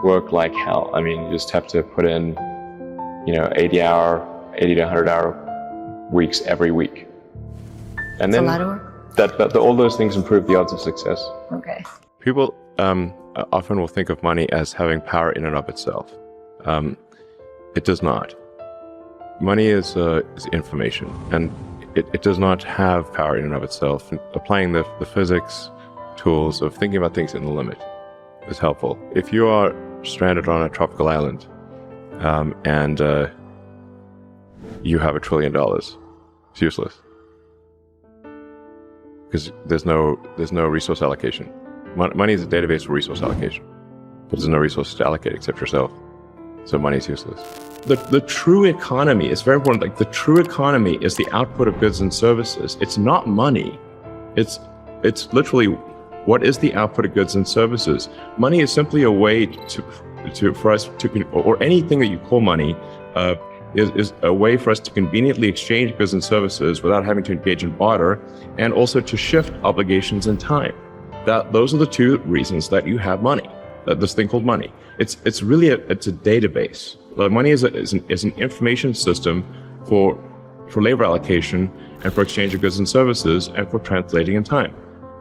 work like hell. I mean, you just have to put in, 80 to 100 hour weeks every week. And then a lot of work. All those things improve the odds of success. Okay. People often will think of money as having power in and of itself. It does not. Money is information, and it does not have power in and of itself. And applying the physics tools of thinking about things in the limit is helpful. If you are stranded on a tropical island and you have $1 trillion, it's useless because there's no resource allocation. Money is a database for resource allocation, but there's no resources to allocate except yourself. So money is useless. The true economy is very important. Like, the true economy is the output of goods and services. It's not money. It's literally what is the output of goods and services. Money is simply a way for us to, or anything that you call money, is a way for us to conveniently exchange goods and services without having to engage in barter, and also to shift obligations in time. Those are the two reasons that you have money. This thing called money. It's really a database. Money is an information system for labor allocation and for exchange of goods and services and for translating in time.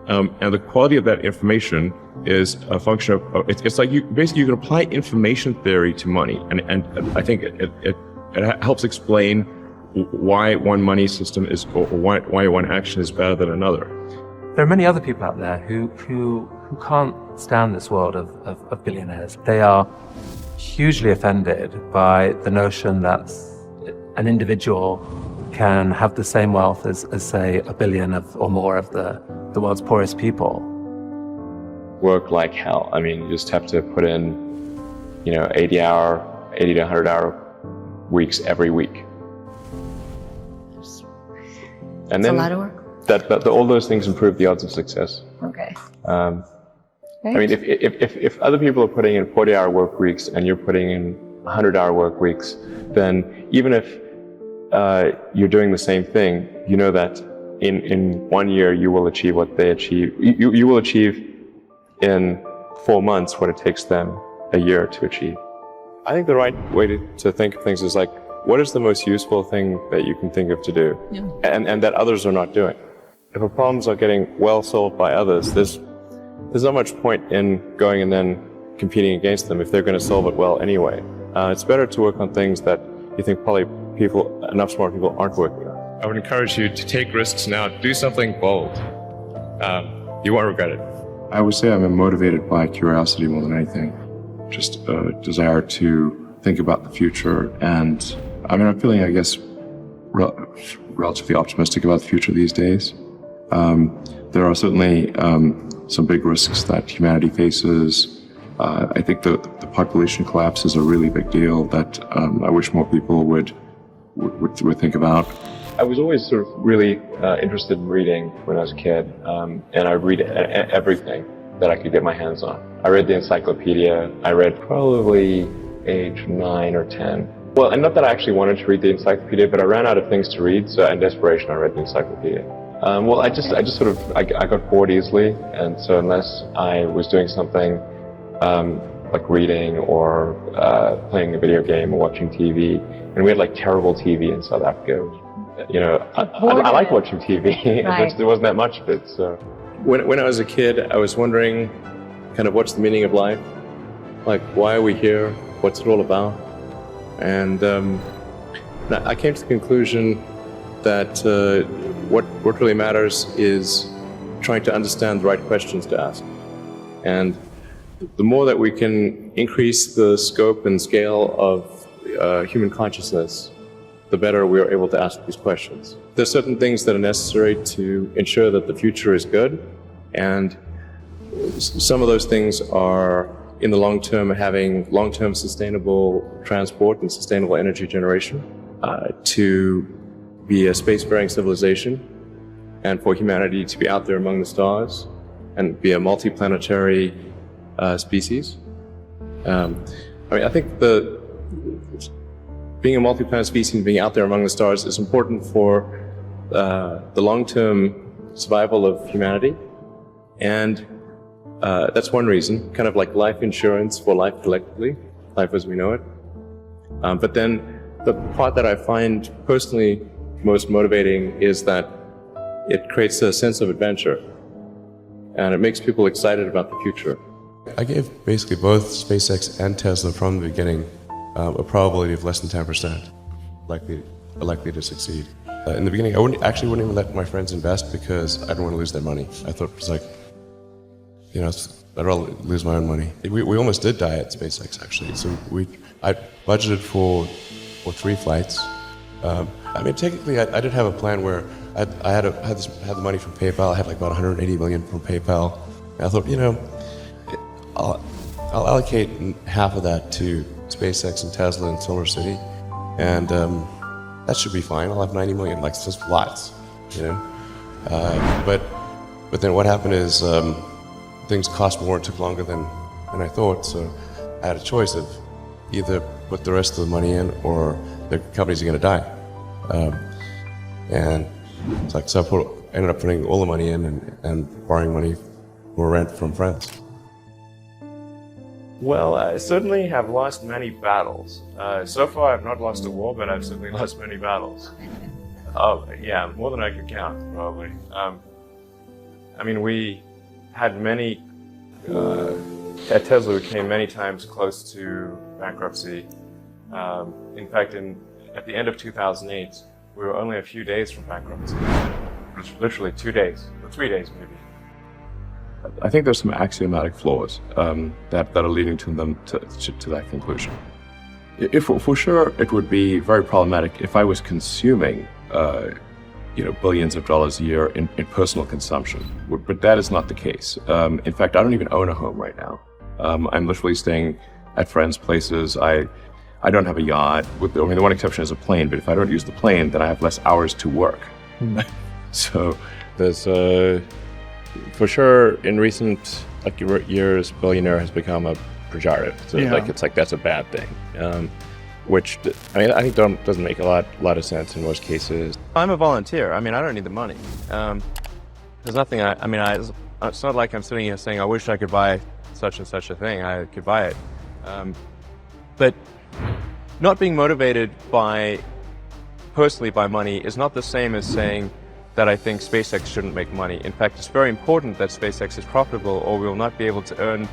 And the quality of that information is a function of it's like you can apply information theory to money, and I think it helps explain why one money system is, or why one action is better than another. There are many other people out there who can't stand this world of billionaires. They are hugely offended by the notion that an individual can have the same wealth as say, 1 billion or more of the world's poorest people. Work like hell. I mean, you just have to put in, 80 to 100 hour weeks every week. And then a lot of work. All those things improve the odds of success. Okay. I mean, if other people are putting in 40-hour work weeks and you're putting in 100-hour work weeks, then even if you're doing the same thing, you know that in 1 year you will achieve what they achieve. You will achieve in 4 months what it takes them a year to achieve. I think the right way to think of things is like, what is the most useful thing that you can think of to do, and that others are not doing? If our problems are getting well solved by others, there's not much point in going and then competing against them if they're going to solve it well anyway. It's better to work on things that you think probably enough smart people aren't working on. I would encourage you to take risks now. Do something bold. You won't regret it. I would say I'm motivated by curiosity more than anything. Just a desire to think about the future. And I mean, I'm feeling, I guess, relatively optimistic about the future these days. There are certainly some big risks that humanity faces. I think the population collapse is a really big deal that I wish more people would think about. I was always sort of really interested in reading when I was a kid, and I read everything that I could get my hands on. I read the encyclopedia. I read probably age 9 or 10. Well, and not that I actually wanted to read the encyclopedia, but I ran out of things to read, so in desperation I read the encyclopedia. Well, I just sort of, I got bored easily, and so unless I was doing something like reading or playing a video game or watching TV, and we had like terrible TV in South Africa. I like watching TV, right. but there wasn't that much of it. So when I was a kid, I was wondering kind of what's the meaning of life? Like, why are we here? What's it all about? And I came to the conclusion that what really matters is trying to understand the right questions to ask. And the more that we can increase the scope and scale of human consciousness, the better we are able to ask these questions. There's certain things that are necessary to ensure that the future is good, and some of those things are, in the long term, having long-term sustainable transport and sustainable energy generation, to be a spacefaring civilization, and for humanity to be out there among the stars and be a multi-planetary species. I think being a multi-planet species and being out there among the stars is important for the long-term survival of humanity, and That's one reason, kind of like life insurance for life collectively, life as we know it. But then the part that I find personally most motivating is that it creates a sense of adventure and it makes people excited about the future. I gave basically both SpaceX and Tesla from the beginning a probability of less than 10% likely to succeed. In the beginning, I wouldn't even let my friends invest because I didn't want to lose their money. I thought it was like, I'd rather lose my own money. We almost did die at SpaceX actually. So I budgeted for 3 flights. Technically, I did have a plan where I had the money from PayPal. I had like about 180 million from PayPal. And I thought, I'll allocate half of that to SpaceX and Tesla and Solar City, and that should be fine. I'll have 90 million, like it's just lots, But then what happened is things cost more and took longer than I thought. So I had a choice of either put the rest of the money in or the companies are going to die. And it's like, so I ended up putting all the money in and borrowing money for rent from friends. Well, I certainly have lost many battles. So far, I've not lost a war, but I've certainly lost many battles. Oh, yeah, more than I can count, probably. We had many, at Tesla, we came many times close to bankruptcy. In fact, at the end of 2008, we were only a few days from bankruptcy. Literally 2 days, or 3 days maybe. I think there's some axiomatic flaws that are leading to them to that conclusion. If for sure, it would be very problematic if I was consuming, billions of dollars a year in personal consumption. But that is not the case. In fact, I don't even own a home right now. I'm literally staying at friends' places. I don't have a yacht. The one exception is a plane. But if I don't use the plane, then I have less hours to work. So there's for sure, in recent years, billionaire has become a pejorative. So it's like that's a bad thing, which I think doesn't make a lot of sense in most cases. I'm a volunteer. I don't need the money. There's nothing. It's not like I'm sitting here saying I wish I could buy such and such a thing. I could buy it, but not being motivated personally by money is not the same as saying that I think SpaceX shouldn't make money. In fact, it's very important that SpaceX is profitable or we will not be able to earn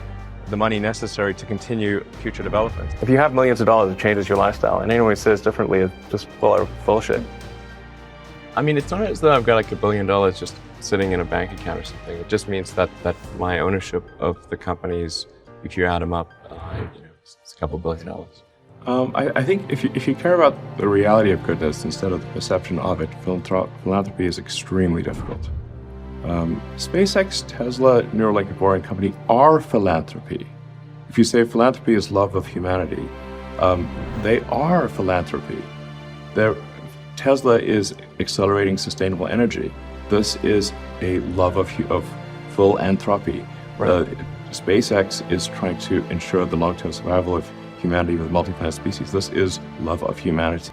the money necessary to continue future development. If you have millions of dollars, it changes your lifestyle, and anyone who says differently is just full of bullshit. It's not as though I've got like $1 billion just sitting in a bank account or something. It just means that my ownership of the companies, if you add them up, it's a couple $1 billion. I think if you care about the reality of goodness instead of the perception of it, philanthropy is extremely difficult. SpaceX, Tesla, Neuralink, and Boring Company are philanthropy. If you say philanthropy is love of humanity, they are philanthropy. Tesla is accelerating sustainable energy. This is a love of full anthropy. Right. SpaceX is trying to ensure the long-term survival of humanity with multi-planet species. This is love of humanity.